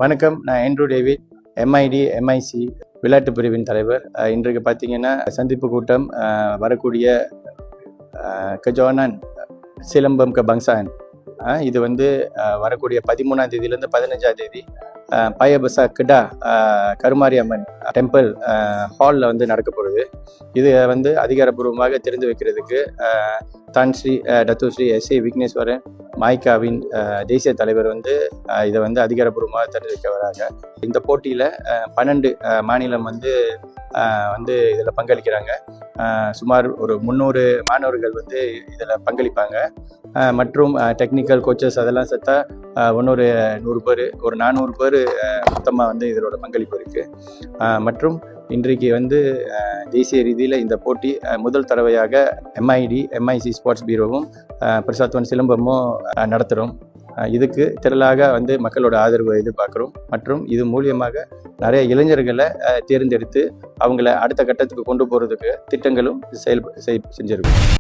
வணக்கம், நான் Andrew David, MIT MIC விளையாட்டு பிரிவின் தலைவர். இன்றைக்கு பார்த்தீங்கன்னா சந்திப்பு கூட்டம் வரக்கூடிய கஜோனான் சிலம்பம் கபங்சான் இது வரக்கூடிய 13ஆம் தேதியிலேருந்து 15ஆம் தேதி பயபசா கிடா கருமாரியம்மன் டெம்பிள் ஹாலில் நடக்க போகுது. இது அதிகாரப்பூர்வமாக தெரிந்து வைக்கிறதுக்கு தான் Sri Dato Sri S A Vigneswaran மாய்காவின் தேசிய தலைவர் இதை அதிகாரப்பூர்வமாக தெரிந்து வைக்க வராங்க. இந்த போட்டியில் 12 மாநிலம் இதில் பங்களிக்கிறாங்க. சுமார் ஒரு 300 மாணவர்கள் இதில் பங்களிப்பாங்க. மற்றும் டெக்னிக்கல் கோச்சஸ் அதெல்லாம் சேர்த்தா இன்னொரு 100 பேர், ஒரு 400 பேர் மொத்தமாக இதோட பங்களிப்பு இருக்குது. மற்றும் இன்றைக்கு தேசிய ரீதியில் இந்த போட்டி முதல் தடவையாக எம்ஐடி எம்ஐசி ஸ்போர்ட்ஸ் பீரோவும் பிரசாத்வன் சிலம்பமும் நடத்துகிறோம். இதுக்கு திரளாக மக்களோட ஆதரவை எதிர்பார்க்குறோம். மற்றும் இது மூலியமாக நிறைய இளைஞர்களை தேர்ந்தெடுத்து அவங்கள அடுத்த கட்டத்துக்கு கொண்டு போகிறதுக்கு திட்டங்களும் செஞ்சுருக்கோம்.